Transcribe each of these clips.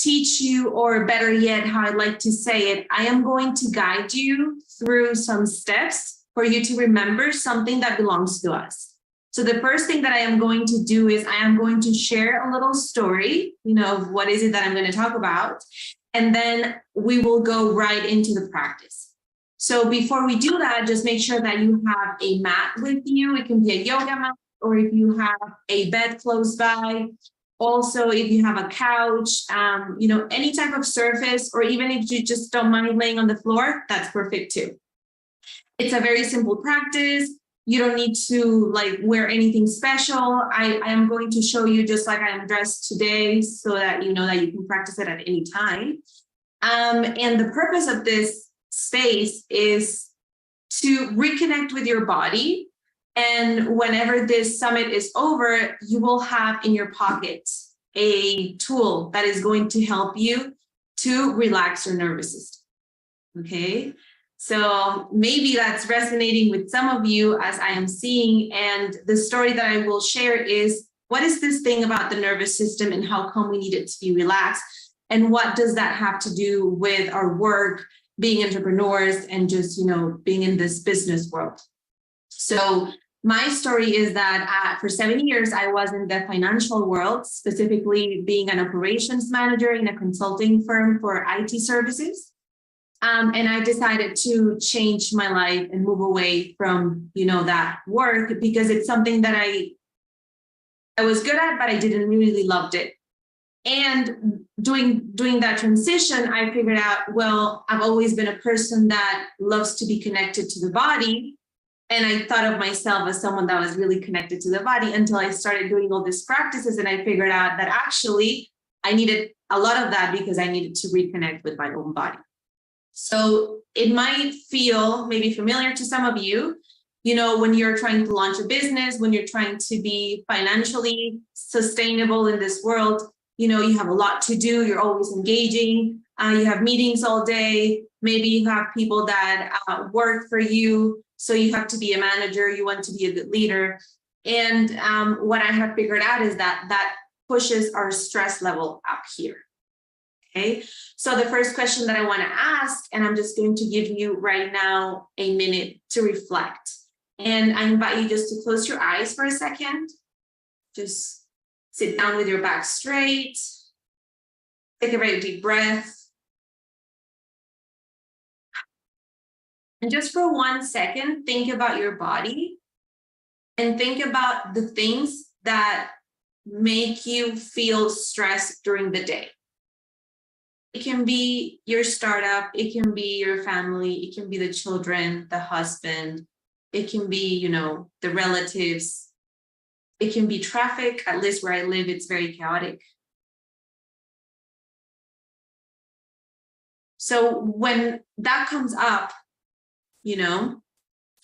teach you, or better yet, how I'd like to say it, I am going to guide you through some steps for you to remember something that belongs to us. So the first thing that I am going to do is I am going to share a little story, of what is it that I'm going to talk about. And then we will go right into the practice. So before we do that, just make sure that you have a mat with you. It can be a yoga mat, or if you have a bed close by. Also, if you have a couch, any type of surface, or even if you just don't mind laying on the floor, that's perfect too. It's a very simple practice. You don't need to wear anything special. I am going to show you just like I am dressed today, so that you know that you can practice it at any time. And the purpose of this space is to reconnect with your body. And whenever this summit is over, you will have in your pocket a tool that is going to help you to relax your nervous system. Okay, so maybe that's resonating with some of you, as I am seeing. And the story that I will share is, what is this thing about the nervous system and how come we need it to be relaxed? And what does that have to do with our work, being entrepreneurs, and just, being in this business world? So my story is that for 7 years, I was in the financial world, specifically being an operations manager in a consulting firm for IT services. And I decided to change my life and move away from, that work, because it's something that I was good at, but I didn't really loved it. And doing that transition, I figured out, well, I've always been a person that loves to be connected to the body. And I thought of myself as someone that was really connected to the body, until I started doing all these practices. And I figured out that actually I needed a lot of that, because I needed to reconnect with my own body. So it might feel maybe familiar to some of you, when you're trying to launch a business, when you're trying to be financially sustainable in this world, you have a lot to do. You're always engaging. You have meetings all day. Maybe you have people that work for you. So you have to be a manager. You want to be a good leader. And what I have figured out is that pushes our stress level up here. Okay. So the first question that I want to ask, and I'm just going to give you right now a minute to reflect. And I invite you just to close your eyes for a second. Just sit down with your back straight. Take a very deep breath. And just for 1 second, think about your body and think about the things that make you feel stressed during the day. It can be your startup, it can be your family, it can be the children, the husband, it can be, the relatives, it can be traffic. At least where I live, it's very chaotic. So when that comes up,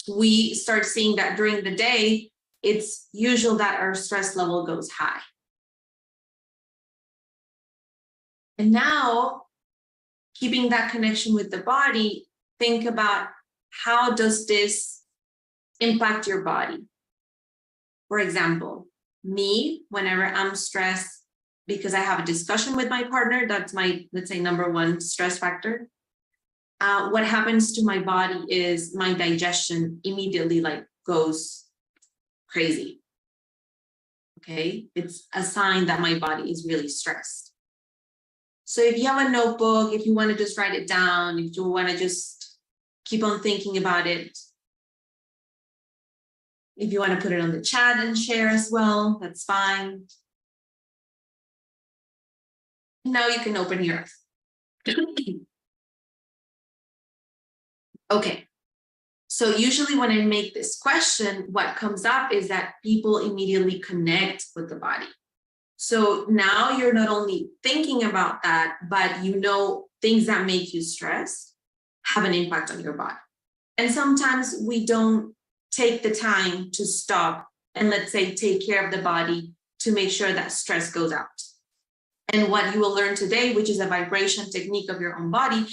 we start seeing that during the day, it's usual that our stress level goes high. And now, keeping that connection with the body, think about, how does this impact your body? For example, me, whenever I'm stressed because I have a discussion with my partner, that's my, let's say, number one stress factor. What happens to my body is my digestion immediately goes crazy. Okay, it's a sign that my body is really stressed. So if you have a notebook, if you want to just write it down, if you want to just keep on thinking about it, if you want to put it on the chat and share as well, that's fine. Now you can open your eyes. Okay, so usually when I make this question, what comes up is that people immediately connect with the body. So now you're not only thinking about that, but things that make you stressed have an impact on your body. And sometimes we don't take the time to stop and, let's say, take care of the body to make sure that stress goes out. And what you will learn today, which is a vibration technique of your own body,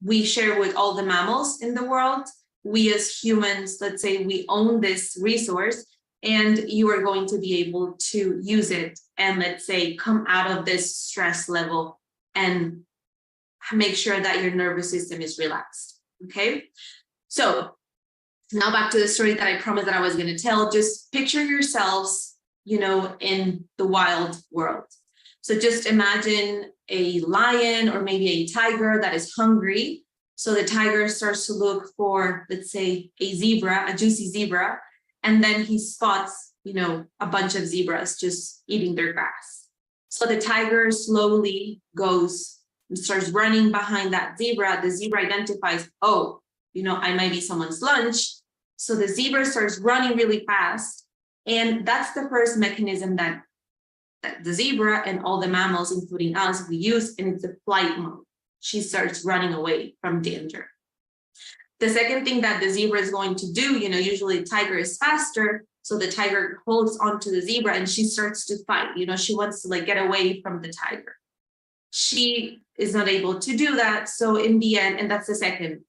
we share with all the mammals in the world. We as humans, let's say, we own this resource, and you are going to be able to use it and, let's say, come out of this stress level and make sure that your nervous system is relaxed. Okay, so now back to the story that I promised that I was going to tell. Just picture yourselves, in the wild world. So just imagine a lion or maybe a tiger that is hungry. So the tiger starts to look for, let's say, a zebra, a juicy zebra, and then he spots, a bunch of zebras just eating their grass. So the tiger slowly goes and starts running behind that zebra. The zebra identifies, oh, I might be someone's lunch. So the zebra starts running really fast. And that's the first mechanism that the zebra and all the mammals, including us, we use, and it's the flight mode. She starts running away from danger. The second thing that the zebra is going to do, usually the tiger is faster. So the tiger holds onto the zebra and she starts to fight. She wants to get away from the tiger. She is not able to do that. So in the end, and that's the second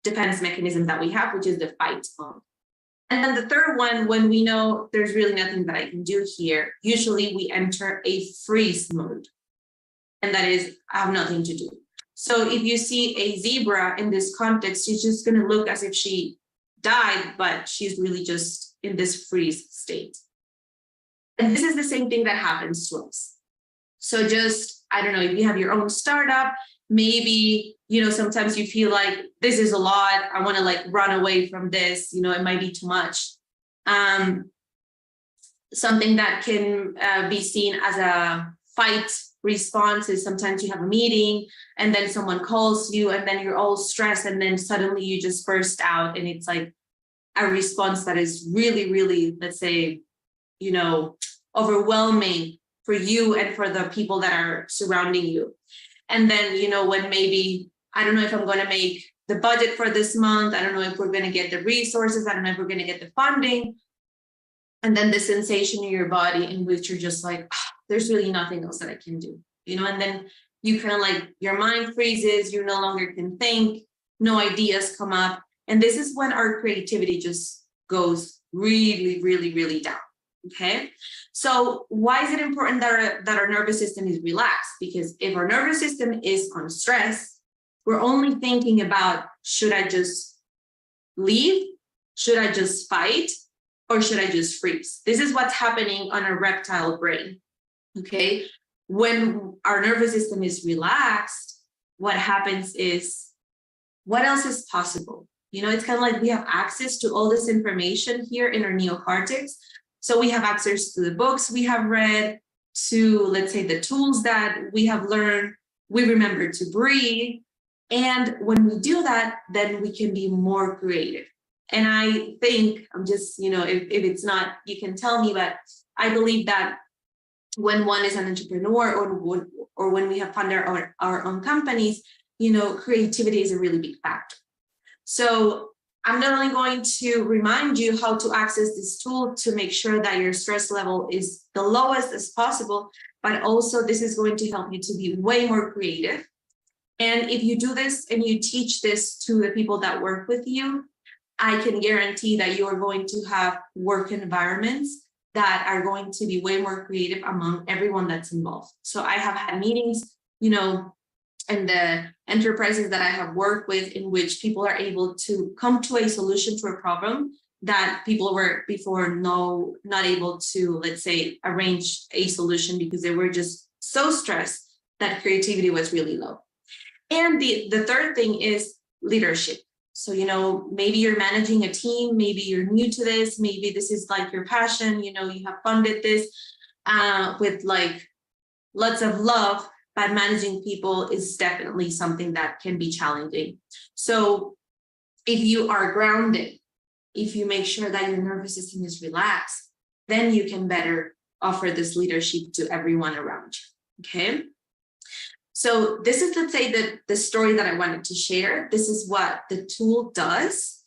defense mechanism that we have, which is the fight mode. And then the third one, when we know there's really nothing that I can do here, usually we enter a freeze mode. And that is, I have nothing to do. So if you see a zebra in this context, she's just going to look as if she died, but she's really just in this freeze state. And this is the same thing that happens to us. So just, I don't know, if you have your own startup, maybe, sometimes you feel like this is a lot. I want to run away from this, it might be too much. Something that can be seen as a fight response is sometimes you have a meeting and then someone calls you and then you're all stressed and then suddenly you just burst out, and it's like a response that is really, really, let's say, overwhelming for you and for the people that are surrounding you. And then, when maybe, I don't know if I'm going to make the budget for this month. I don't know if we're going to get the resources. I don't know if we're going to get the funding. And then the sensation in your body in which you're just like, there's really nothing else that I can do, and then you kind of your mind freezes, you no longer can think, no ideas come up. And this is when our creativity just goes really, really, really down. Okay. So why is it important that our nervous system is relaxed? Because if our nervous system is on stress, we're only thinking about, should I just leave? Should I just fight? Or should I just freeze? This is what's happening on our reptile brain. Okay. When our nervous system is relaxed, what happens is, what else is possible? It's kind of like we have access to all this information here in our neocortex. So we have access to the books we have read, to, let's say, the tools that we have learned. We remember to breathe. And when we do that, then we can be more creative. And I think, I'm just, if it's not, you can tell me, but I believe that when one is an entrepreneur or when we have funded our own companies, creativity is a really big factor. So I'm not only going to remind you how to access this tool to make sure that your stress level is the lowest as possible, but also this is going to help you to be way more creative. And if you do this and you teach this to the people that work with you, I can guarantee that you are going to have work environments that are going to be way more creative among everyone that's involved. So I have had meetings, and the enterprises that I have worked with, in which people are able to come to a solution to a problem that people were before not able to, let's say, arrange a solution because they were just so stressed that creativity was really low. And the third thing is leadership. So, maybe you're managing a team, maybe you're new to this, maybe this is your passion, you have funded this with lots of love, but managing people is definitely something that can be challenging. So if you are grounded, if you make sure that your nervous system is relaxed, then you can better offer this leadership to everyone around you. Okay. So this is, let's say, the story that I wanted to share. This is what the tool does.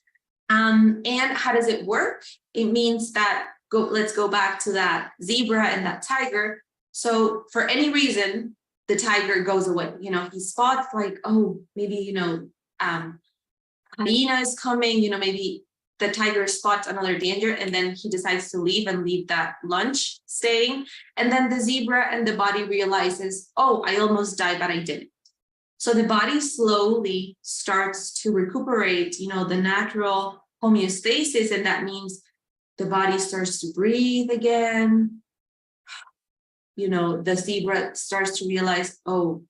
And how does it work? It means that, let's go back to that zebra and that tiger. So for any reason, the tiger goes away. He spots oh, maybe, hyena is coming, maybe the tiger spots another danger, and then he decides to leave and leave that lunch staying. And then the zebra and the body realizes, oh, I almost died, but I didn't. So the body slowly starts to recuperate, the natural homeostasis, and that means the body starts to breathe again. The zebra starts to realize, oh,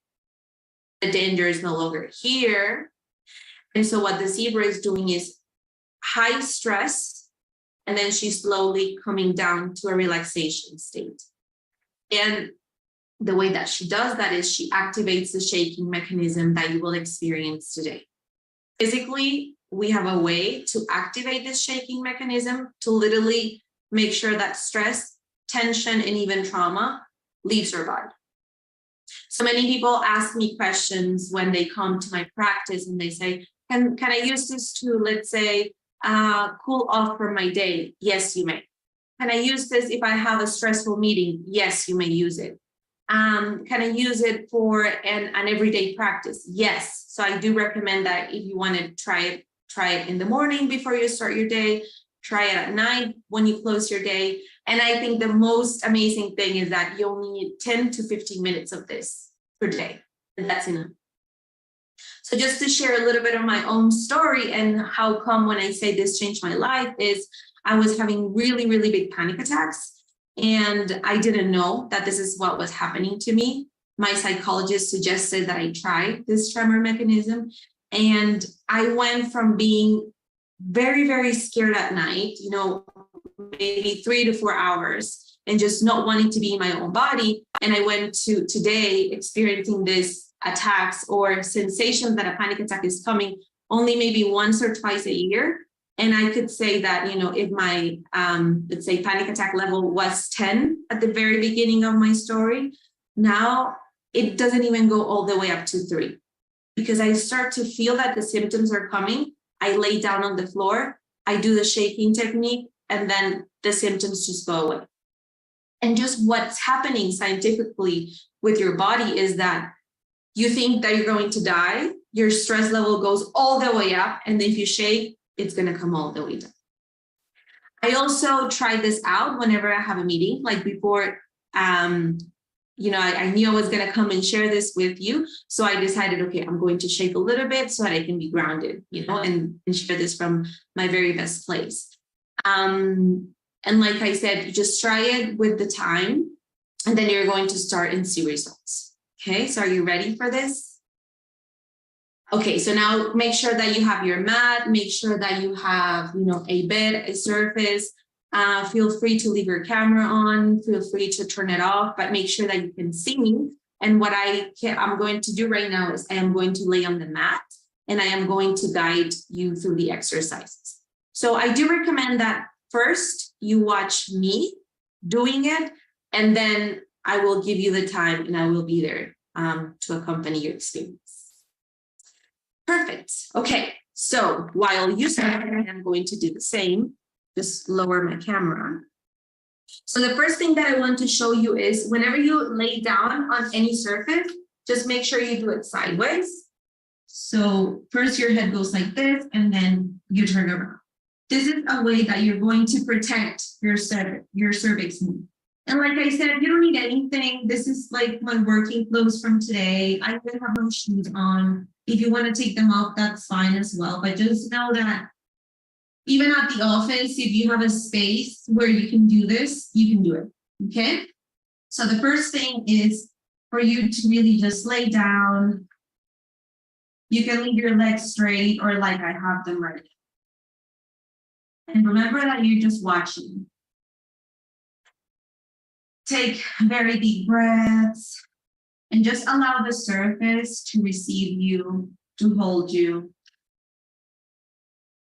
the danger is no longer here. And so what the zebra is doing is high stress, and then she's slowly coming down to a relaxation state. And the way that she does that is she activates the shaking mechanism that you will experience today. Physically, we have a way to activate this shaking mechanism to literally make sure that stress, tension, and even trauma leaves our body. So many people ask me questions when they come to my practice, and they say, can I use this to, let's say, cool off for my day? Yes, you may. Can I use this if I have a stressful meeting? Yes, you may use it. Can I use it for an everyday practice? Yes. So I do recommend that if you want to try it in the morning before you start your day, try it at night when you close your day. And I think the most amazing thing is that you only need 10 to 15 minutes of this per day, and that's enough. So just to share a little bit of my own story and how come when I say this changed my life is I was having really, really big panic attacks. And I didn't know that this is what was happening to me. My psychologist suggested that I try this tremor mechanism. And I went from being very, very scared at night, maybe 3 to 4 hours, and just not wanting to be in my own body. And I went to today experiencing this attacks or sensations that a panic attack is coming only maybe once or twice a year. And I could say that, if my, let's say, panic attack level was 10 at the very beginning of my story, now it doesn't even go all the way up to 3. Because I start to feel that the symptoms are coming. I lay down on the floor, I do the shaking technique, and then the symptoms just go away. And just what's happening scientifically with your body is that you think that you're going to die, your stress level goes all the way up, and if you shake, it's going to come all the way down. I also tried this out whenever I have a meeting, like before, I knew I was going to come and share this with you. So I decided, okay, I'm going to shake a little bit so that I can be grounded, and share this from my very best place. And like I said, you just try it with the time, and then you're going to start and see results. Okay, so are you ready for this? Okay, so now make sure that you have your mat, make sure that you have, a bed, a surface. Feel free to leave your camera on, feel free to turn it off, but make sure that you can see me. And what I'm going to do right now is I am going to lay on the mat, and I am going to guide you through the exercises. So I do recommend that first you watch me doing it, and then I will give you the time and I will be there to accompany your experience. Perfect. Okay, so while you start, I'm going to do the same. Just lower my camera. So the first thing that I want to show you is whenever you lay down on any surface, just make sure you do it sideways. So first your head goes like this, and then you turn around. This is a way that you're going to protect your cervix. And like I said, you don't need anything. This is like my working clothes from today. I even have no shoes on. If you want to take them off, that's fine as well. But just know that even at the office, if you have a space where you can do this, you can do it, okay? So the first thing is for you to really just lay down. You can leave your legs straight or like I have them right now. And remember that you're just watching. Take very deep breaths and just allow the surface to receive you, to hold you.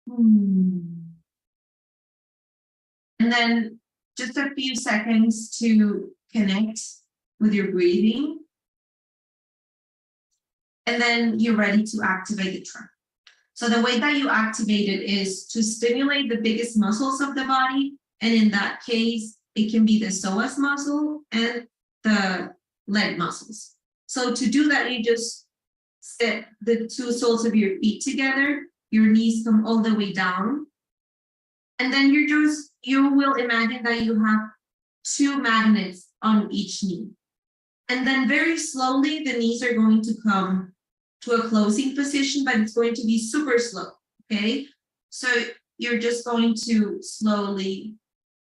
And then just a few seconds to connect with your breathing. And then you're ready to activate the tremor. So the way that you activate it is to stimulate the biggest muscles of the body. And in that case, it can be the psoas muscle and the leg muscles. So to do that, you just set the two soles of your feet together. Your knees come all the way down. And then you will imagine that you have 2 magnets on each knee. And then very slowly, the knees are going to come to a closing position, but it's going to be super slow, okay? So you're just going to slowly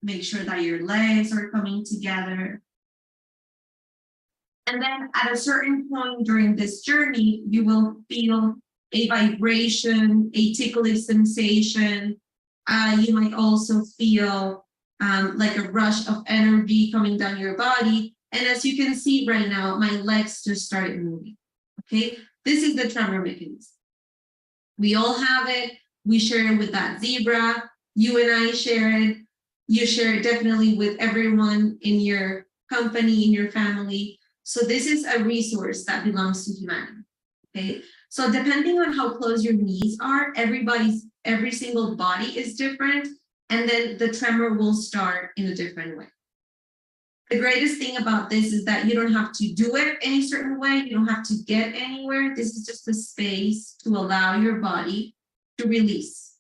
make sure that your legs are coming together. And then at a certain point during this journey, you will feel a vibration, a ticklish sensation. You might also feel like a rush of energy coming down your body. And as you can see right now, my legs just started moving, okay? This is the tremor mechanism. We all have it. We share it with that zebra. You and I share it. You share it definitely with everyone in your company, in your family. So this is a resource that belongs to humanity, okay? So depending on how close your knees are, every single body is different, and then the tremor will start in a different way. The greatest thing about this is that you don't have to do it any certain way. You don't have to get anywhere. This is just a space to allow your body to release.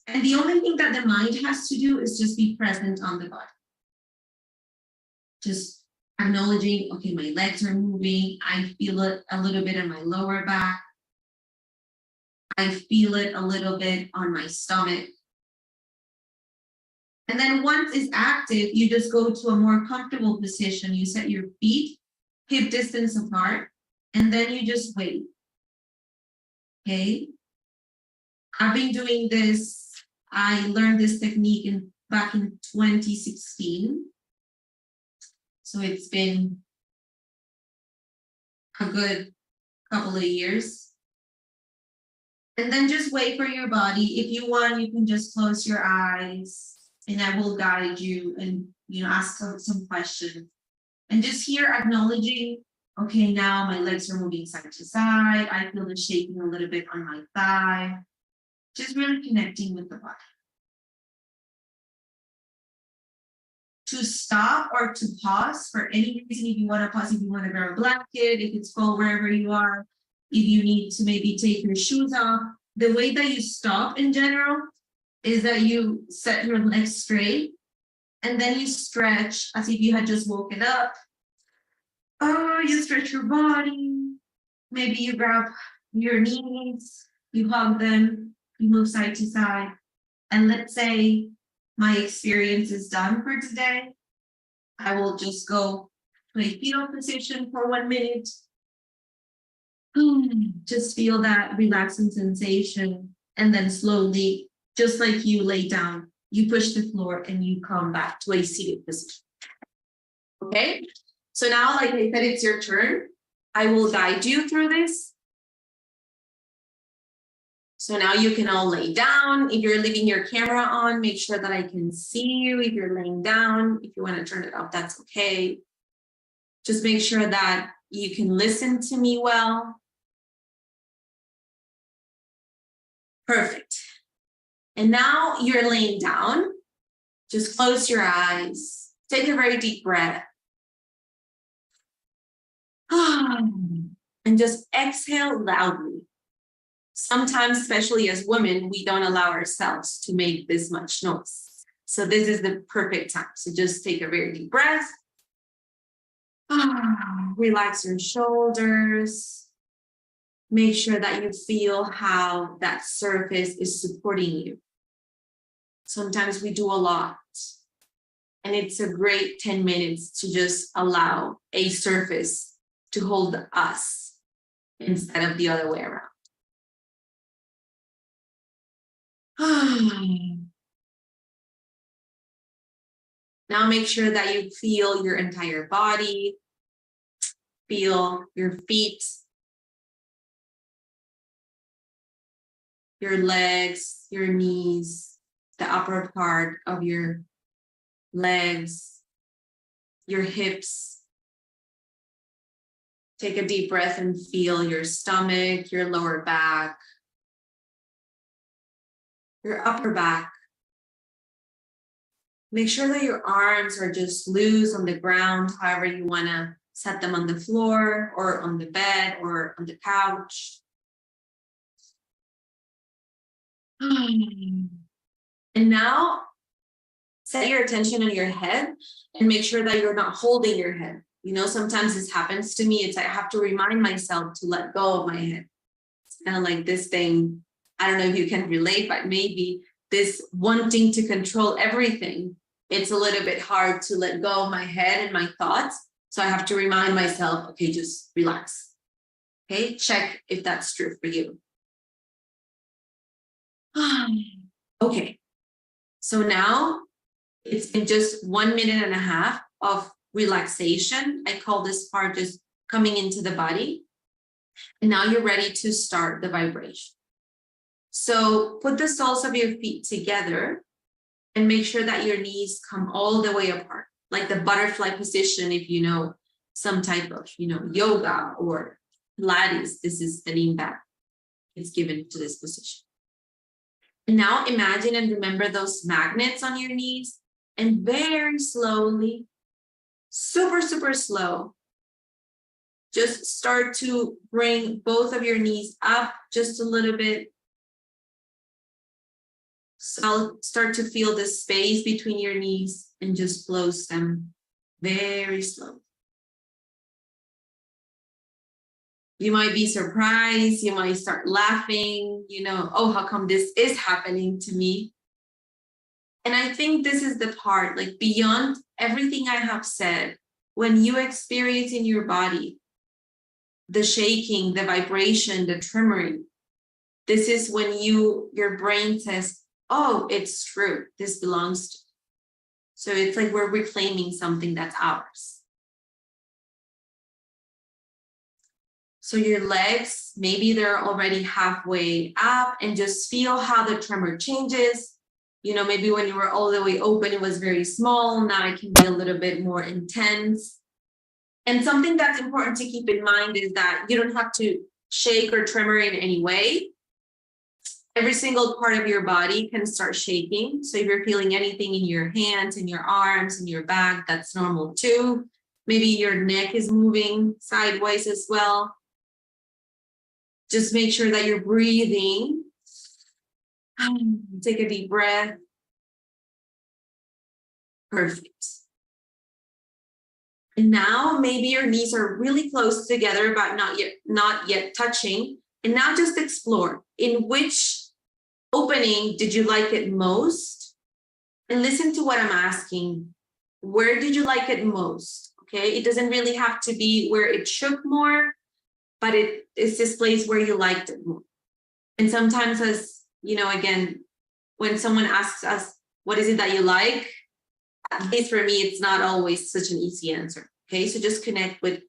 And the only thing that the mind has to do is just be present on the body. Just acknowledging, okay, my legs are moving. I feel it a little bit in my lower back. I feel it a little bit on my stomach. And then once it's active, you just go to a more comfortable position. You set your feet hip distance apart, and then you just wait. Okay. I've been doing this. I learned this technique back in 2016. So it's been a good couple of years. And then just wait for your body. If you want, you can just close your eyes and I will guide you and ask some questions. And just here acknowledging, okay, now my legs are moving side to side. I feel the shaking a little bit on my thigh. Just really connecting with the body. To stop or to pause for any reason, if you want to pause, if you want to grab a blanket, if it's cold wherever you are, if you need to maybe take your shoes off, the way that you stop in general is that you set your legs straight and then you stretch as if you had just woken up. Oh, you stretch your body. Maybe you grab your knees, you hug them, you move side to side. And let's say my experience is done for today. I will just go to a fetal position for 1 minute. Just feel that relaxing sensation. And then slowly, just like you lay down, you push the floor and you come back to a seated position. Okay? So now, like I said, it's your turn. I will guide you through this. So now you can all lay down. If you're leaving your camera on, make sure that I can see you. If you're laying down, if you want to turn it off, that's okay. Just make sure that you can listen to me well. Perfect. And now you're laying down. Just close your eyes. Take a very deep breath. And just exhale loudly. Sometimes, especially as women, we don't allow ourselves to make this much noise. So this is the perfect time. So just take a very deep breath. Relax your shoulders. Make sure that you feel how that surface is supporting you. Sometimes we do a lot. And it's a great 10 minutes to just allow a surface to hold us instead of the other way around. Now make sure that you feel your entire body, feel your feet, your legs, your knees, the upper part of your legs, your hips. Take a deep breath and feel your stomach, your lower back, your upper back. Make sure that your arms are just loose on the ground, however you want to set them on the floor or on the bed or on the couch. And And now set your attention on your head and make sure that you're not holding your head. You know, sometimes this happens to me. It's like I have to remind myself to let go of my head. It's kind of like this thing. I don't know if you can relate, but maybe this wanting to control everything. It's a little bit hard to let go of my head and my thoughts. So I have to remind myself, okay, just relax. Okay, check if that's true for you. Okay, so now it's been just 1.5 minutes of relaxation. I call this part just coming into the body. And now you're ready to start the vibration. So put the soles of your feet together and make sure that your knees come all the way apart, like the butterfly position. If you know some type of, yoga or Pilates, this is the lean back. It's given to this position. And now imagine and remember those magnets on your knees, and very slowly, super, super slow, just start to bring both of your knees up just a little bit. So I'll start to feel the space between your knees and just close them very slowly. You might be surprised, you might start laughing, oh, how come this is happening to me? And I think this is the part, like beyond everything I have said, when you experience in your body the shaking, the vibration, the tremoring, this is when your brain says, oh, it's true, this belongs to you. So it's like we're reclaiming something that's ours. So your legs, maybe they're already halfway up, and just feel how the tremor changes. Maybe when you were all the way open, it was very small. Now it can be a little bit more intense. And something that's important to keep in mind is that you don't have to shake or tremor in any way. Every single part of your body can start shaking. So if you're feeling anything in your hands, in your arms, in your back, that's normal too. Maybe your neck is moving sideways as well. Just make sure that you're breathing. Take a deep breath. Perfect. And now maybe your knees are really close together, but not yet touching. And now just explore in which opening did you like it most? And listen to what I'm asking. Where did you like it most? Okay, it doesn't really have to be where it shook more, but it's this place where you liked it more. And sometimes, as again, when someone asks us, what is it that you like? At least for me, it's not always such an easy answer. Okay, so just connect with,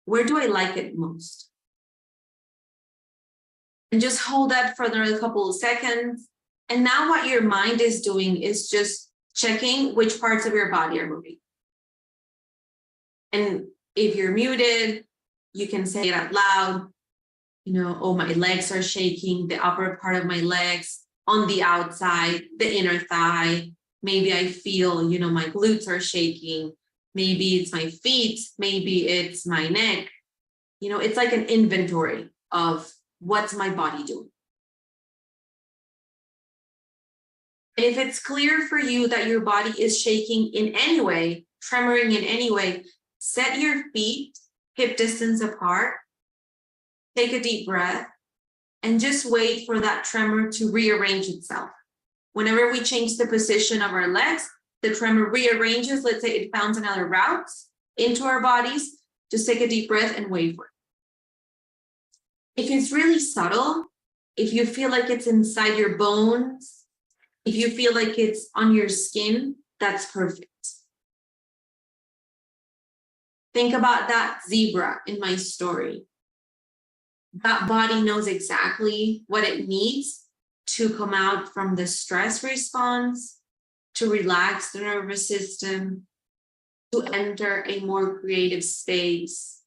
where do I like it most? And just hold that for another couple of seconds. And now what your mind is doing is just checking which parts of your body are moving. And if you're muted, you can say it out loud. Oh, my legs are shaking, the upper part of my legs, on the outside, the inner thigh. Maybe I feel, my glutes are shaking. Maybe it's my feet. Maybe it's my neck. It's like an inventory of what's my body doing. And if it's clear for you that your body is shaking in any way, tremoring in any way, set your feet hip distance apart. Take a deep breath and just wait for that tremor to rearrange itself. Whenever we change the position of our legs, the tremor rearranges. Let's say it found another route into our bodies. Just take a deep breath and wait for it. If it's really subtle, if you feel like it's inside your bones, if you feel like it's on your skin, that's perfect. Think about that zebra in my story. That body knows exactly what it needs to come out from the stress response, to relax the nervous system, to enter a more creative space,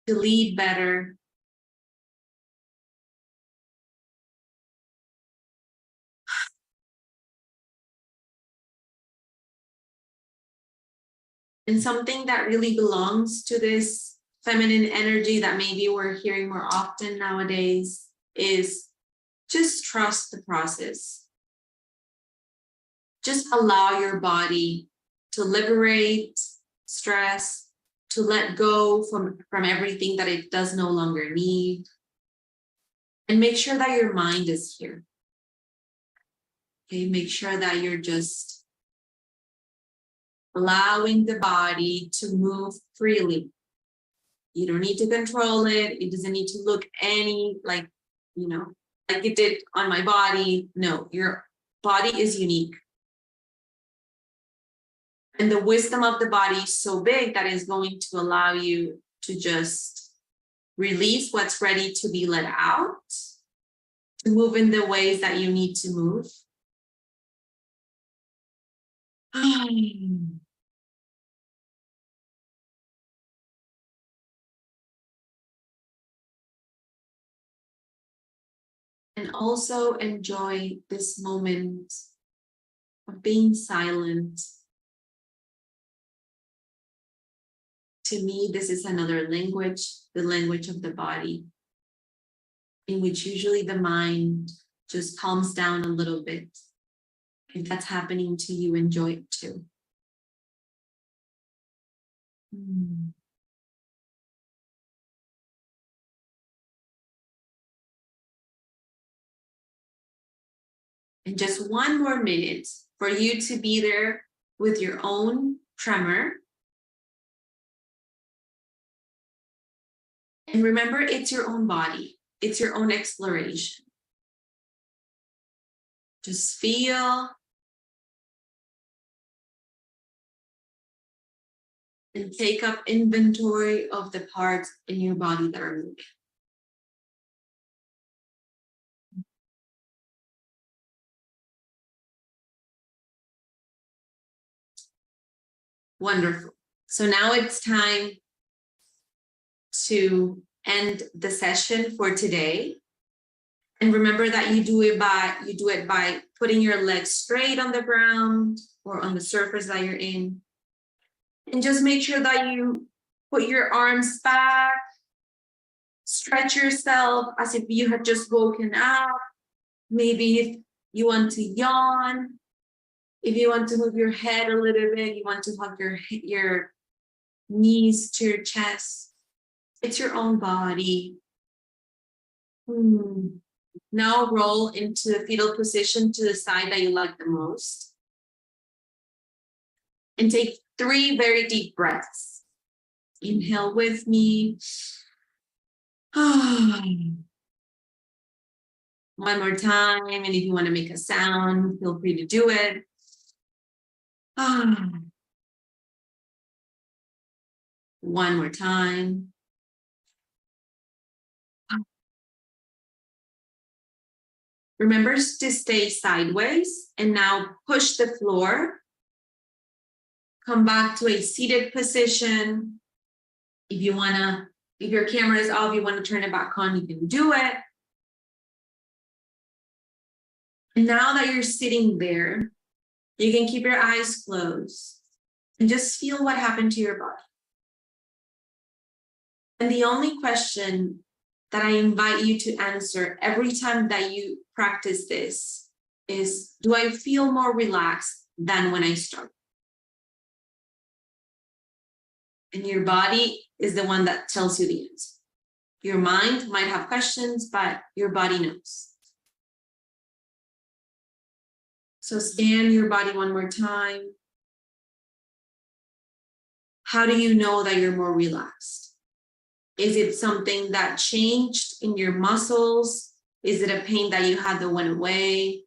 to lead better. And something that really belongs to this feminine energy that maybe we're hearing more often nowadays is just trust the process. just allow your body to liberate stress, to let go from everything that it does no longer need. And make sure that your mind is here. Okay, make sure that you're just allowing the body to move freely. You don't need to control it. It doesn't need to look like it did on my body. No, your body is unique. And the wisdom of the body is so big that it's going to allow you to just release what's ready to be let out, to move in the ways that you need to move. And also enjoy this moment of being silent. To me, this is another language, the language of the body, in which usually the mind just calms down a little bit. If that's happening to you, enjoy it too. And just one more minute for you to be there with your own tremor. And remember, it's your own body. It's your own exploration. Just feel and take up inventory of the parts in your body that are moving. Wonderful. So now it's time to end the session for today. And remember that you do it by putting your legs straight on the ground or on the surface that you're in. And just make sure that you put your arms back, stretch yourself as if you had just woken up. Maybe if you want to yawn, if you want to move your head a little bit, you want to hug your knees to your chest. It's your own body. Now roll into the fetal position to the side that you like the most. And take 3 very deep breaths. Inhale with me. One more time. And if you want to make a sound, feel free to do it. One more time. Remember to stay sideways and now push the floor. Come back to a seated position. If your camera is off, you want to turn it back on, you can do it. And now that you're sitting there, you can keep your eyes closed and just feel what happened to your body. And the only question that I invite you to answer every time that you practice this is, do I feel more relaxed than when I started? And your body is the one that tells you the answer. Your mind might have questions, but your body knows. So scan your body one more time. How do you know that you're more relaxed? Is it something that changed in your muscles? Is it a pain that you had that went away?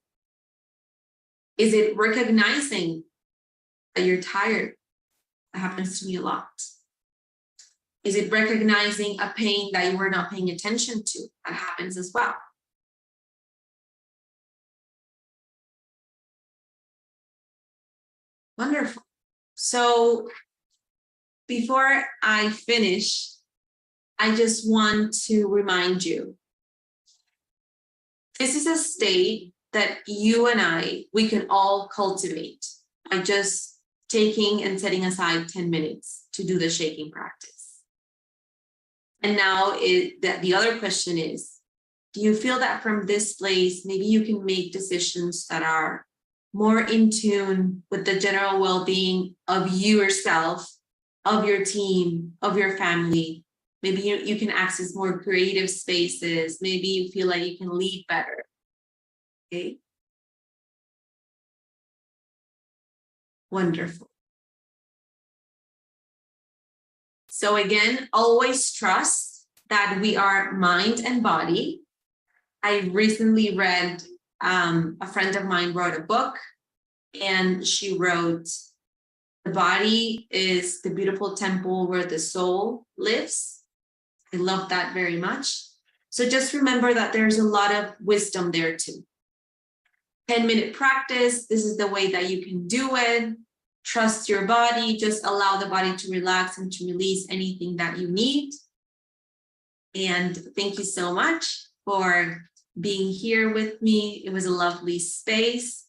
Is it recognizing that you're tired? That happens to me a lot. Is it recognizing a pain that you were not paying attention to? That happens as well. Wonderful. So before I finish, I just want to remind you, this is a state that you and we can all cultivate by just taking and setting aside 10 minutes to do the shaking practice. And now the other question is, do you feel that from this place, maybe you can make decisions that are more in tune with the general well-being of yourself, of your team, of your family. Maybe you can access more creative spaces. Maybe you feel like you can lead better. Okay. Wonderful. So again, always trust that we are mind and body. I recently read, a friend of mine wrote a book, and she wrote, the body is the beautiful temple where the soul lives. I love that very much. So just remember that there's a lot of wisdom there too. 10-minute practice. This is the way that you can do it. Trust your body. Just allow the body to relax and to release anything that you need. And thank you so much for being here with me. It was a lovely space.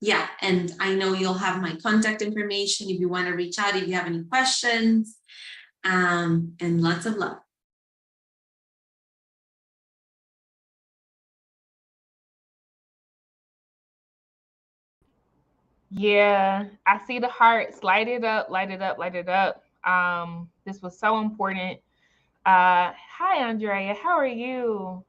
Yeah, and I know you'll have my contact information if you want to reach out, if you have any questions, and lots of love. Yeah, I see the hearts. Light it up, light it up, light it up. This was so important. Hi, Andrea. How are you?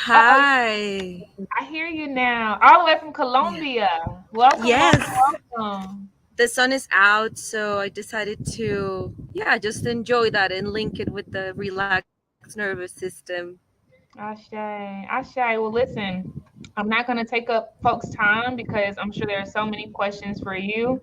Uh-oh, Hi. I hear you now. All the way from Yeah. Colombia. Welcome, Yes. welcome, welcome. The sun is out, so I decided to, yeah, just enjoy that and link it with the relaxed nervous system. Ashe, Ashe. Well, listen, I'm not going to take up folks' time because I'm sure there are so many questions for you.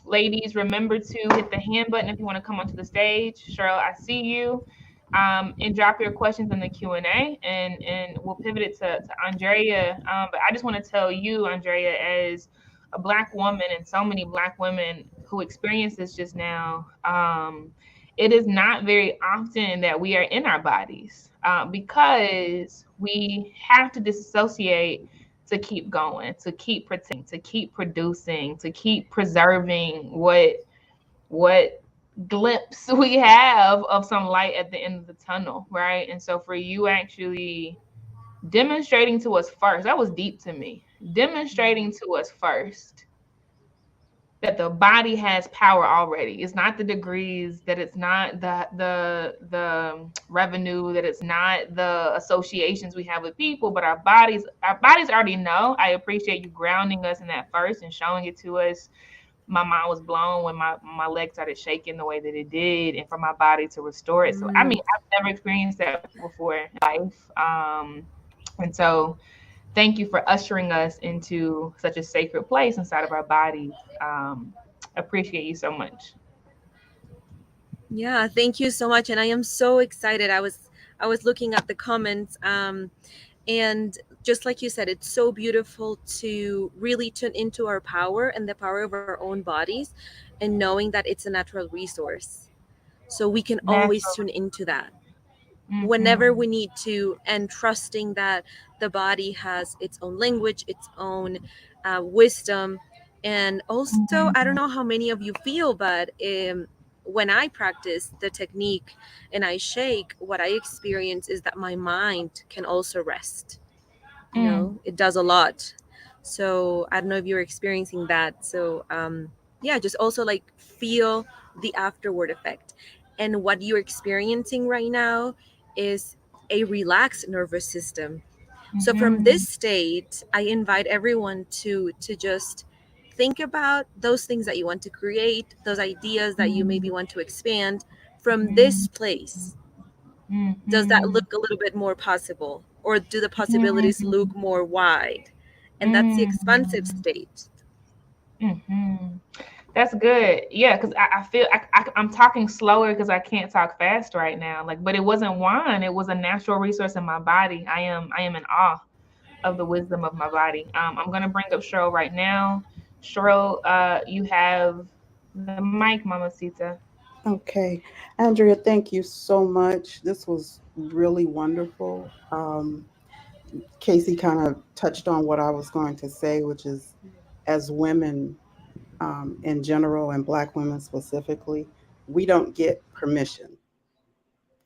Ladies, remember to hit the hand button if you want to come onto the stage. Cheryl, I see you. And drop your questions in the Q&A, and we'll pivot it to Andrea. But I just want to tell you, Andrea, as a Black woman and so many Black women who experience this just now, it is not very often that we are in our bodies because we have to disassociate to keep going, to keep protecting, to keep producing, to keep preserving what glimpse we have of some light at the end of the tunnel, right? And so for you actually demonstrating to us first, that was deep to me. Demonstrating to us first that the body has power already. It's not the degrees, that it's not the revenue, that it's not the associations we have with people, but our bodies already know. I appreciate you grounding us in that first and showing it to us. My mind was blown when my leg started shaking the way that it did, and for my body to restore it. So I mean, Mm. I've never experienced that before in life. And so thank you for ushering us into such a sacred place inside of our bodies. Appreciate you so much. Yeah, thank you so much, and I am so excited. I was looking at the comments, and just like you said, it's so beautiful to really tune into our power and the power of our own bodies, and knowing that it's a natural resource. So we can always tune Naturally. into that whenever Mm-hmm. we need to, and trusting that the body has its own language, its own wisdom. And also, I don't know Mm-hmm. how many of you feel, but when I practice the technique and I shake, what I experience is that my mind can also rest. Mm. It does a lot. So I don't know if you're experiencing that. So yeah, just also like feel the afterward effect. And what you're experiencing right now is a relaxed nervous system. So from Mm-hmm. this state, I invite everyone to just think about those things that you want to create, those ideas that you maybe want to expand from Mm-hmm. this place. Does that Mm-hmm. look a little bit more possible, or do the possibilities Mm-hmm. look more wide? And that's the expansive Mm-hmm. state. Mm-hmm. That's good. Yeah, because I feel I'm talking slower because I can't talk fast right now. Like, but it wasn't wine; it was a natural resource in my body. I am in awe of the wisdom of my body. I'm gonna bring up Cheryl right now. Cheryl, you have the mic, Mama Sita. Okay. Andrea, thank you so much. This was really wonderful. Casey kind of touched on what I was going to say, which is as women in general and Black women specifically, we don't get permission.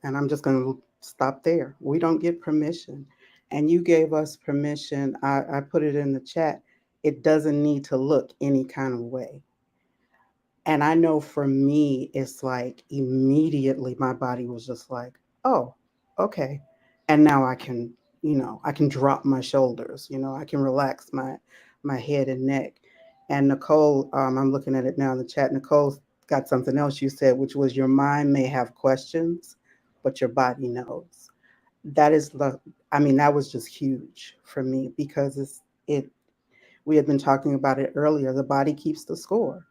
And I'm just going to stop there. We don't get permission. and you gave us permission. I put it in the chat. It doesn't need to look any kind of way. And I know for me, it's like immediately my body was just like, oh, okay. And now I can, I can drop my shoulders, I can relax my head and neck. And Nicole, I'm looking at it now in the chat. Nicole got something else you said, which was your mind may have questions, but your body knows. That is the, I mean, that was just huge for me because we had been talking about it earlier. The body keeps the score.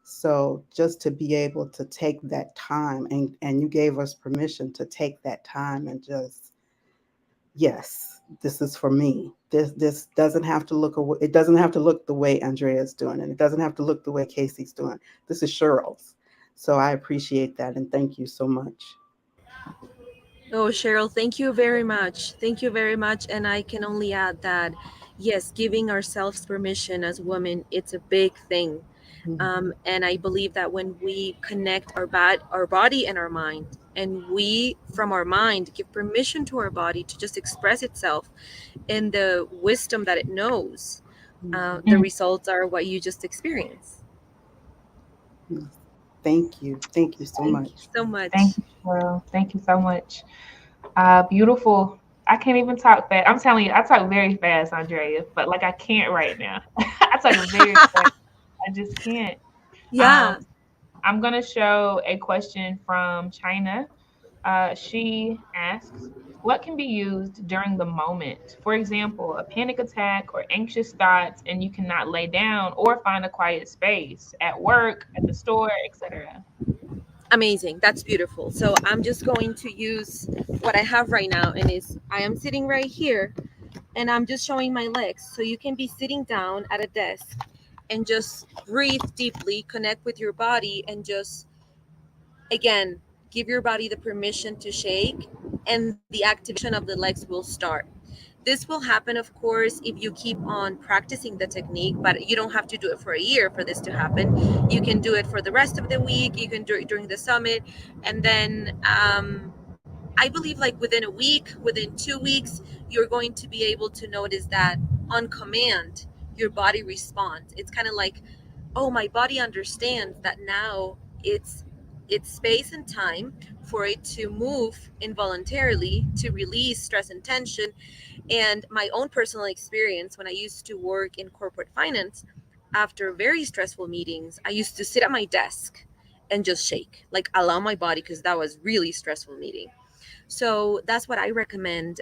So just to be able to take that time, and you gave us permission to take that time and just, yes, this is for me. This doesn't have to look it doesn't have to look the way Andrea's doing, and it doesn't have to look the way Casey's doing. This is Cheryl's. So I appreciate that, and thank you so much. Oh, Cheryl, thank you very much. Thank you very much. And I can only add that, yes, giving ourselves permission as women, it's a big thing. And I believe that when we connect our body and our mind, and we, from our mind, give permission to our body to just express itself in the wisdom that it knows, the results are what you just experienced. Thank you. Thank you so much. Thank you so much. Thank you, Cheryl. Thank you so much. Beautiful. I can't even talk fast. I'm telling you, I talk very fast, Andrea, but like I can't right now. I talk very fast. I just can't. Yeah. I'm going to show a question from China. She asks, what can be used during the moment? For example, a panic attack or anxious thoughts, and you cannot lay down or find a quiet space at work, at the store, etc. Amazing. That's beautiful. So I'm just going to use what I have right now, and I am sitting right here, and I'm just showing my legs. So you can be sitting down at a desk and just breathe deeply, connect with your body, and just, again, give your body the permission to shake, and the activation of the legs will start. This will happen, of course, if you keep on practicing the technique, but you don't have to do it for a year for this to happen. You can do it for the rest of the week. You can do it during the summit. And then I believe like within a week, within 2 weeks, you're going to be able to notice that on command, your body responds. It's kind of like, oh, my body understands that now it's space and time for it to move involuntarily, to release stress and tension. And my own personal experience, when I used to work in corporate finance, after very stressful meetings, I used to sit at my desk and just shake, like allow my body, because that was really stressful meeting. So that's what I recommend.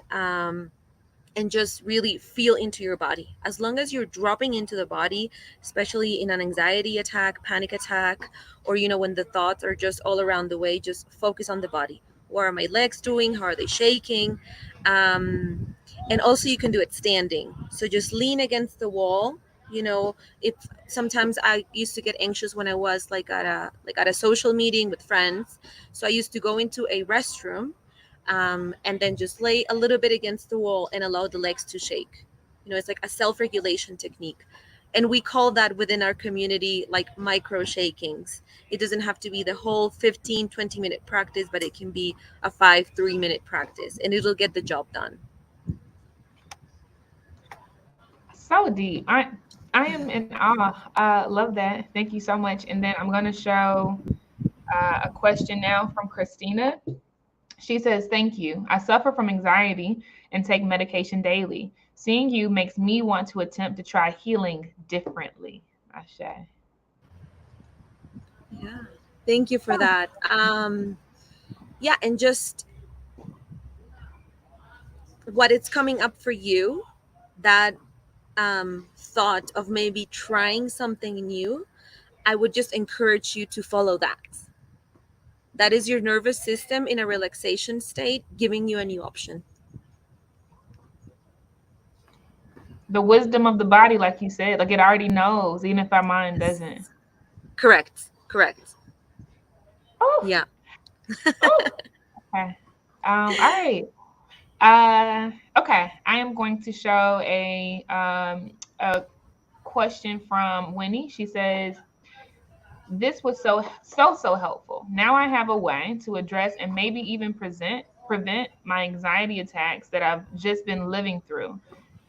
And just really feel into your body. As long as you're dropping into the body, especially in an anxiety attack, panic attack, or when the thoughts are just all around the way, just focus on the body. What are my legs doing? How are they shaking? And also you can do it standing. So just lean against the wall. If sometimes I used to get anxious when I was like at a social meeting with friends. So I used to go into a restroom, and then just lay a little bit against the wall and allow the legs to shake. It's like a self-regulation technique. And we call that within our community like micro shakings. It doesn't have to be the whole 15-20 minute practice, but it can be a 5-3 minute practice, and it'll get the job done. So deep. I am in awe. Love that. Thank you so much. And then I'm going to show a question now from Christina. She says, thank you. I suffer from anxiety and take medication daily. Seeing you makes me want to attempt to try healing differently. Ashe. Yeah. Thank you for that. Yeah. And just what it's coming up for you, that thought of maybe trying something new, I would just encourage you to follow that. That is your nervous system in a relaxation state, giving you a new option. The wisdom of the body, like you said, like it already knows, even if our mind doesn't. Correct. Oh. Yeah. Oh. Okay. All right. Okay. I am going to show a question from Winnie. She says, this was so helpful. Now I have a way to address and maybe even present prevent my anxiety attacks that I've just been living through.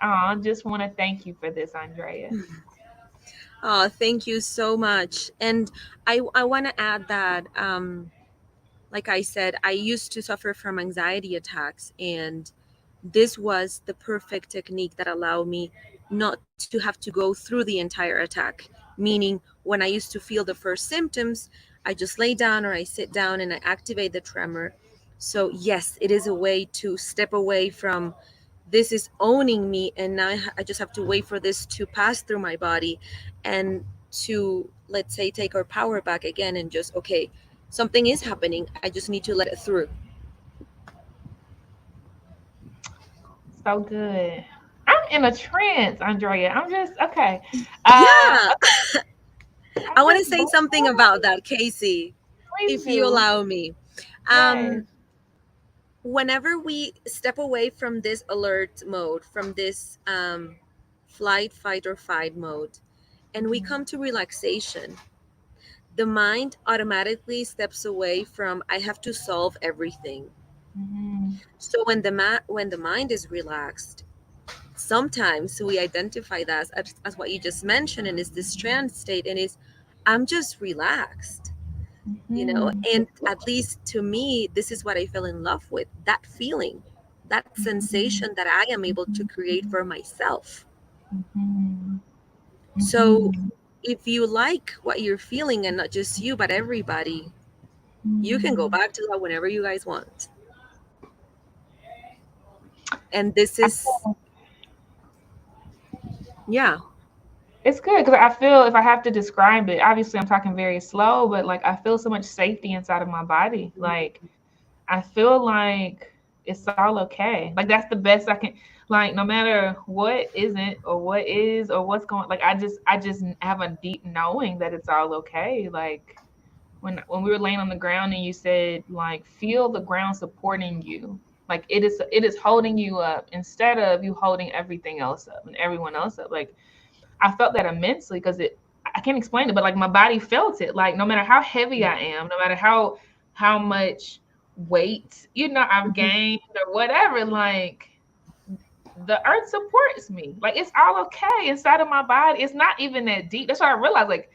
I just want to thank you for this, Andrea. Oh, thank you so much. And I want to add that, like I said, I used to suffer from anxiety attacks, and this was the perfect technique that allowed me not to have to go through the entire attack. Meaning, when I used to feel the first symptoms, I just lay down or I sit down and I activate the tremor. So, yes, it is a way to step away from this is owning me, and now I just have to wait for this to pass through my body and to, let's say, take our power back again and just, okay, something is happening. I just need to let it through. So good. I'm in a trance, Andrea. I'm just okay. Yeah. I I'm want to just say blown something about away. that, Casey, Please if you do. allow me. Yes. Um, Whenever we step away from this alert mode, from this flight, fight, or fight mode, and we come to relaxation, the mind automatically steps away from I have to solve everything. Mhm. So when the mind is relaxed, sometimes we identify that as what you just mentioned, and is this trance state, and is I'm just relaxed, you know. Mhm. And at least to me, this is what I fell in love with, that feeling, that sensation Mhm. that I am able to create Mhm. for myself. Mhm. So Mhm. if you like what you're feeling, and not just you but everybody, you can go Mhm. back to that whenever you guys want. And this I is, feel yeah. it's good because I feel if I have to describe it, obviously I'm talking very slow, but like I feel so much safety inside of my body. Like I feel like it's all okay. Like that's the best I can. Like no matter what isn't or what is or what's going, like I just have a deep knowing that it's all okay. Like when we were laying on the ground and you said like feel the ground supporting you, like it is holding you up instead of you holding everything else up and everyone else up. Like I felt that immensely because I can't explain it, but like my body felt it. Like no matter how heavy I am, no matter how much weight, I've gained or whatever, like the earth supports me. Like it's all okay inside of my body. It's not even that deep. That's why I realized like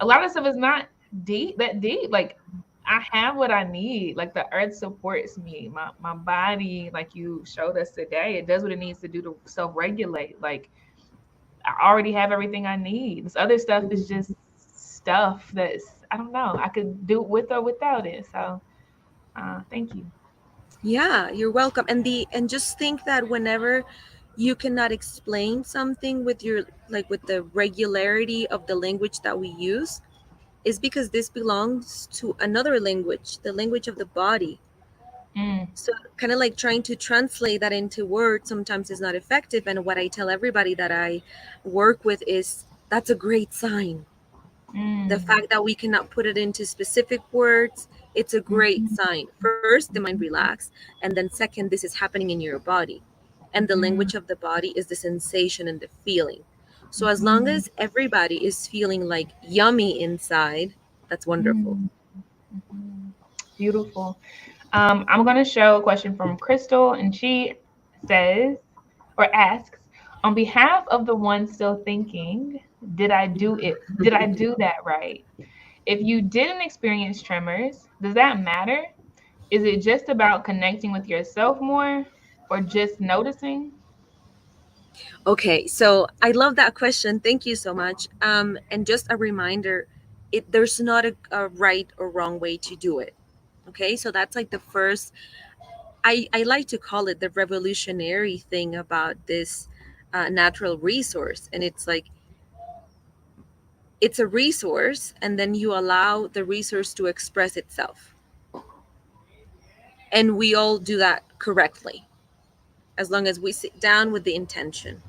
a lot of stuff is not that deep. Like I have what I need. Like the earth supports me. My body, like you showed us today, it does what it needs to do to self-regulate. Like I already have everything I need. This other stuff is just stuff that's I don't know. I could do it with or without it. So thank you. Yeah, you're welcome. And just think that whenever you cannot explain something with your, like, with the regularity of the language that we use, is because this belongs to another language, the language of the body. Mm, So kind of like trying to translate that into words sometimes is not effective. And what I tell everybody that I work with is that's a great sign. The mm, fact that we cannot put it into specific words, it's a great mhm, sign. First, the mind relax, and then second, this is happening in your body. And the mhm, language of the body is the sensation and the feeling. So as long mhm, as everybody is feeling like yummy inside, that's wonderful. mhm, mhm. Beautiful. I'm going to show a question from Crystal, and she says or asks, on behalf of the one still thinking, did I do it? Did I do that right? If you didn't experience tremors, does that matter? Is it just about connecting with yourself more or just noticing? Okay, so I love that question. Thank you so much. And just a reminder, there's not a right or wrong way to do it. Okay, so that's like the first. I like to call it the revolutionary thing about this natural resource, and it's like it's a resource, and then you allow the resource to express itself, and we all do that correctly as long as we sit down with the intention.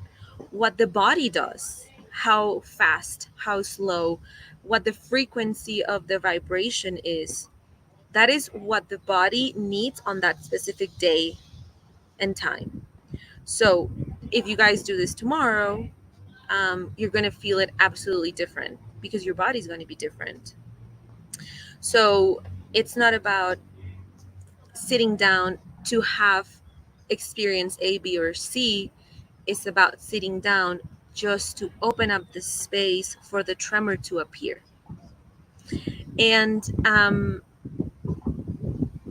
What the body does, how fast, how slow, what the frequency of the vibration is, that is what the body needs on that specific day and time. So if you guys do this tomorrow, you're going to feel it absolutely different because your body's going to be different. So it's not about sitting down to have experience A, B, or C. It's about sitting down just to open up the space for the tremor to appear. And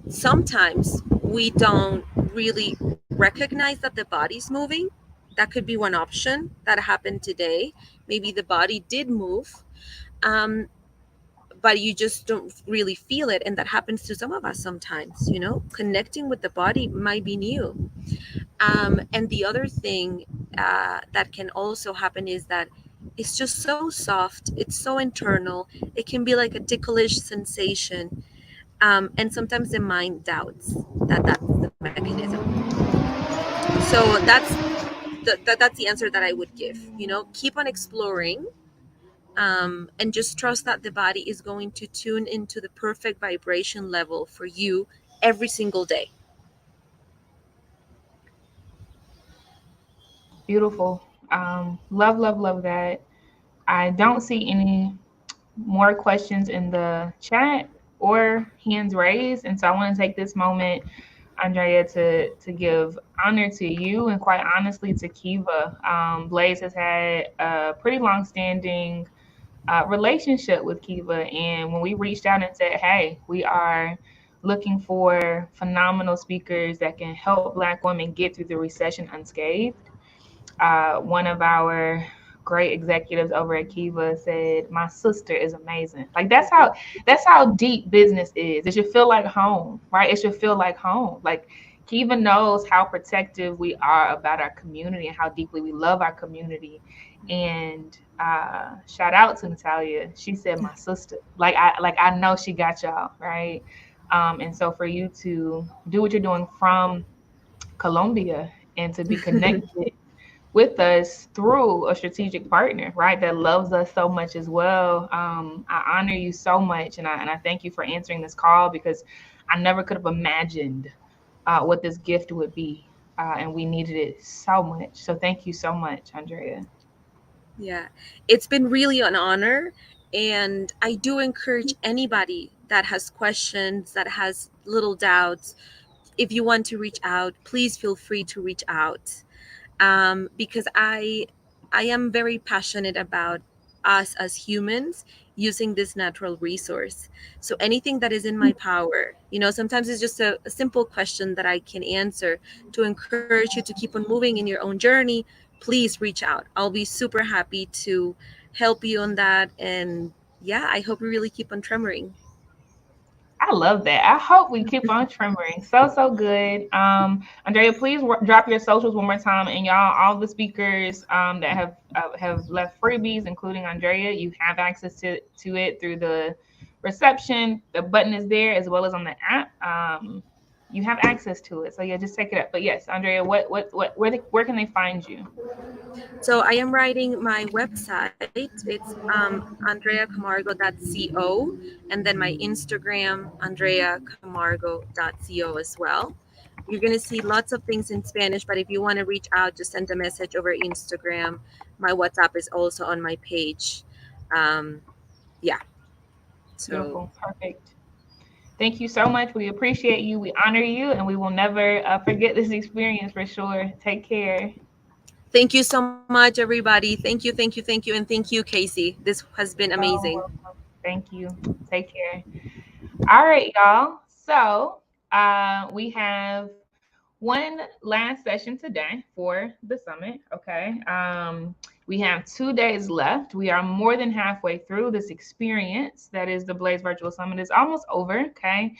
sometimes we don't really recognize that the body's moving. That could be one option that happened today. Maybe the body did move, um, but you just don't really feel it. And that happens to some of us sometimes, connecting with the body might be new. And the other thing that can also happen is that it's just so soft, it's so internal, it can be like a ticklish sensation. And sometimes the mind doubts that that's the mechanism. So that's the answer that I would give. Keep on exploring, and just trust that the body is going to tune into the perfect vibration level for you every single day. Beautiful. Love that. I don't see any more questions in the chat or hands raised. And so I want to take this moment, Andrea, to give honor to you and quite honestly to Kiva. Blaze has had a pretty long-standing relationship with Kiva. And when we reached out and said, hey, we are looking for phenomenal speakers that can help Black women get through the recession unscathed, one of our great executives over at Kiva said, my sister is amazing. Like that's how deep business is. It should feel like home, right? It should feel like home. Like Kiva knows how protective we are about our community and how deeply we love our community. And shout out to Natalia. She said, my sister. I know she got y'all, right? And so for you to do what you're doing from Colombia and to be connected with us through a strategic partner, right, that loves us so much as well. I honor you so much, and I thank you for answering this call, because I never could have imagined what this gift would be, and we needed it so much. So thank you so much, Andrea. Yeah, it's been really an honor. And I do encourage anybody that has questions, that has little doubts, if you want to reach out, please feel free to reach out. Because I am very passionate about us as humans using this natural resource. So anything that is in my power, sometimes it's just a simple question that I can answer to encourage you to keep on moving in your own journey. Please reach out. I'll be super happy to help you on that. And yeah, I hope you really keep on tremoring. I love that. I hope we keep on tremoring. So good. Andrea, please drop your socials one more time, and y'all, all the speakers that have left freebies, including Andrea, you have access to it through the reception. The button is there, as well as on the app. You have access to it, so yeah, just take it up. But yes, Andrea, where can they find you? So I am writing my website. It's andreacamargo.co, and then my Instagram, andreacamargo.co as well. You're going to see lots of things in Spanish, but if you want to reach out, just send a message over Instagram. My WhatsApp is also on my page. Yeah. So Beautiful. Perfect. Thank you so much. We appreciate you. We honor you, and we will never forget this experience for sure. Take care. thank you so much, everybody. Thank you, thank you, thank you. And thank you, Casey. This has been So amazing. welcome. Thank you. Take care. All right, y'all. So we have one last session today for the summit. Okay. We have 2 days left. We are more than halfway through this experience that is the Blaze Virtual Summit. Is almost over. Okay.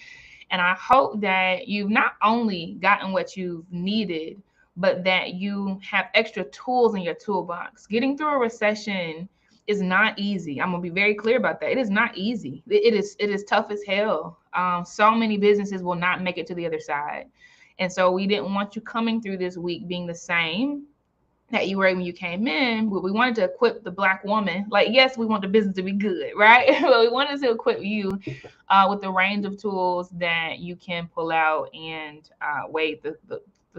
And I hope that you've not only gotten what you've needed, but that you have extra tools in your toolbox. Getting through a recession is not easy. I'm gonna be very clear about that. It is not easy. It is tough as hell. So many businesses will not make it to the other side. And so we didn't want you coming through this week being the same that you were when you came in, but we wanted to equip the Black woman. Like, yes, we want the business to be good, right? But we wanted to equip you with the range of tools that you can pull out and wade the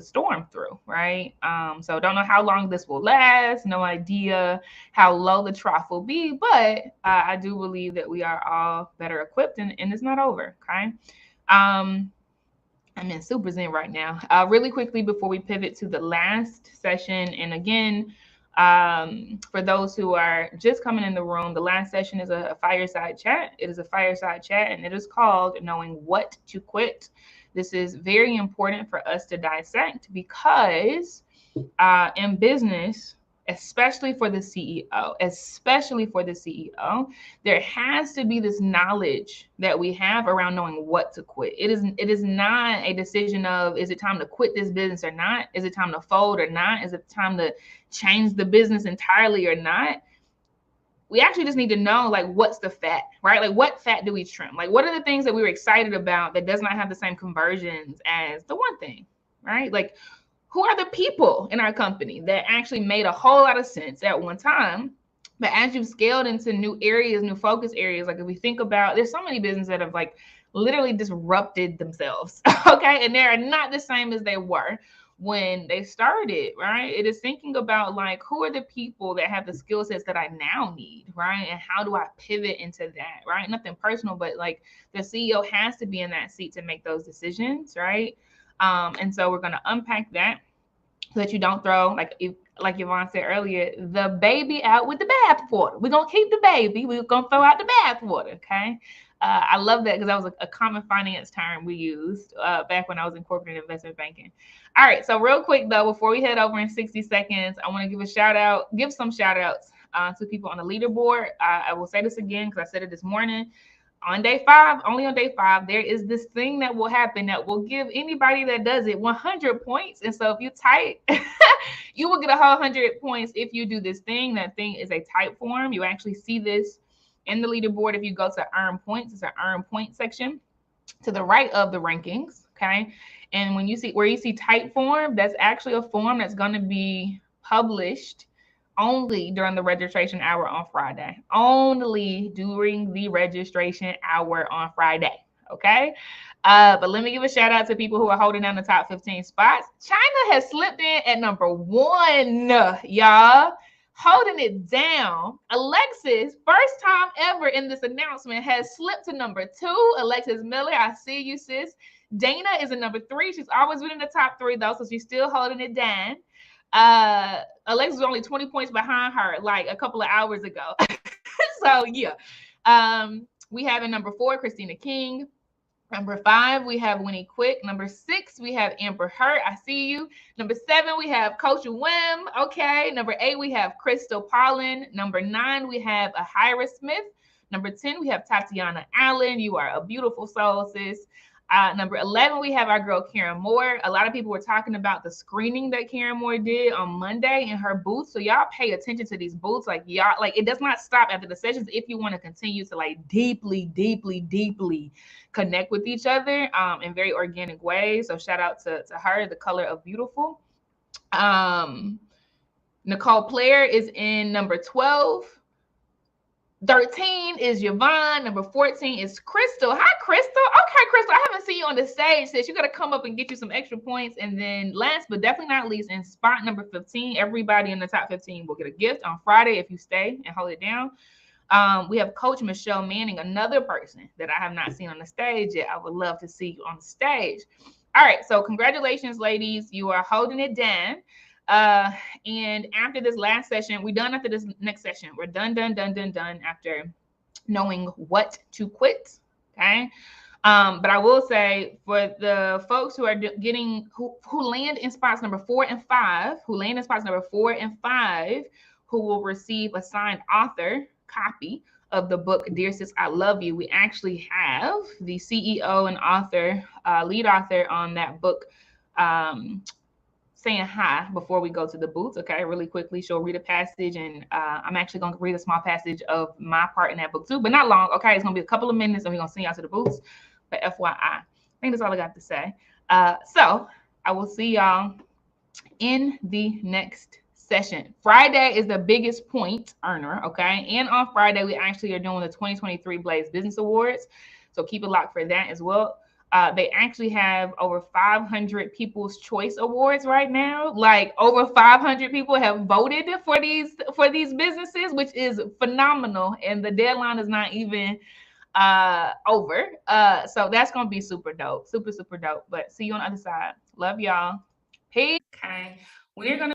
storm through, right? So don't know how long this will last, no idea how low the trough will be, but I do believe that we are all better equipped, and it's not over, okay? I'm in super zen right now. Really quickly before we pivot to the last session, and again, for those who are just coming in the room, the last session is a fireside chat. It is a fireside chat, and it is called Knowing What to Quit. This is very important for us to dissect because in business, especially for the CEO, there has to be this knowledge that we have around knowing what to quit. It is not a decision of, is it time to quit this business or not? Is it time to fold or not? Is it time to change the business entirely or not? We actually just need to know, like, what's the fat, right? Like, what fat do we trim? Like, what are the things that we were excited about that does not have the same conversions as the one thing, right? Like, who are the people in our company that actually made a whole lot of sense at one time? But as you've scaled into new areas, new focus areas, like if we think about, there's so many businesses that have like literally disrupted themselves, okay? And they're not the same as they were when they started, right? It is thinking about like, who are the people that have the skill sets that I now need, right? And how do I pivot into that, right? Nothing personal, but like the CEO has to be in that seat to make those decisions, right? And so we're going to unpack that so that you don't throw, like Yvonne said earlier, the baby out with the bathwater. We're going to keep the baby. We're going to throw out the bathwater, okay? I love that because that was a common finance term we used back when I was in corporate investment banking. All right, so real quick, though, before we head over in 60 seconds, I want to give some shout outs to people on the leaderboard. I will say this again because I said it this morning. Only on day 5, there is this thing that will happen that will give anybody that does it 100 points. And so if you type, you will get a whole 100 points if you do this thing. That thing is a type form. You actually see this in the leaderboard. If you go to earn points, it's an earn point section to the right of the rankings. Okay. And when you see where you see type form, that's actually a form that's going to be published only during the registration hour on Friday. Only during the registration hour on Friday. Okay. But let me give a shout out to people who are holding down the top 15 spots. China has slipped in at number 1, y'all. Holding it down. Alexis, first time ever in this announcement, has slipped to number 2. Alexis Miller, I see you, sis. Dana is in number 3. She's always been in the top 3, though, so she's still holding it down. Alexis was only 20 points behind her like a couple of hours ago. So yeah. We have in number 4 Christina King. Number 5 we have Winnie Quick. Number 6 we have Amber Hurt. I see you. Number 7 we have Coach Wim. Okay. Number 8 we have Crystal Paulin. Number 9 we have Ahira Smith. Number 10 we have Tatiana Allen. You are a beautiful soul, sis. Number 11, we have our girl, Karen Moore. A lot of people were talking about the screening that Karen Moore did on Monday in her booth. So y'all pay attention to these booths. Like y'all, like it does not stop after the sessions if you want to continue to like deeply connect with each other in very organic ways. So shout out to her, The Color of Beautiful. Nicole Player is in number 12. 13 is Yvonne. Number 14 is Crystal. Hi, Crystal. Okay, Crystal, I haven't seen you on the stage, sis. You got to come up and get you some extra points. And then last but definitely not least, in spot number 15, everybody in the top 15 will get a gift on Friday if you stay and hold it down. We have Coach Michelle Manning, another person that I have not seen on the stage yet. I would love to see you on the stage. All right, so congratulations, ladies. You are holding it down. And after this last session, we're done after this next session. We're done after knowing what to quit. Okay. But I will say for the folks who are who land in spots number 4 and 5, who will receive a signed author copy of the book, Dear Sis, I Love You. We actually have the CEO and author, lead author on that book, saying hi before we go to the booths. Okay, really quickly, she'll read a passage, and I'm actually going to read a small passage of my part in that book too, but not long. Okay, it's going to be a couple of minutes, and we're going to send y'all to the booths. But FYI, I think that's all I got to say. So I will see y'all in the next session. Friday is the biggest point earner. Okay, and on Friday we actually are doing the 2023 Blaze Business Awards, so keep it locked for that as well. They actually have over 500 People's Choice Awards right now. Like over 500 people have voted for these businesses, which is phenomenal. And the deadline is not even over. So that's gonna be super dope, super dope. But see you on the other side. Love y'all. Peace. Okay, we're gonna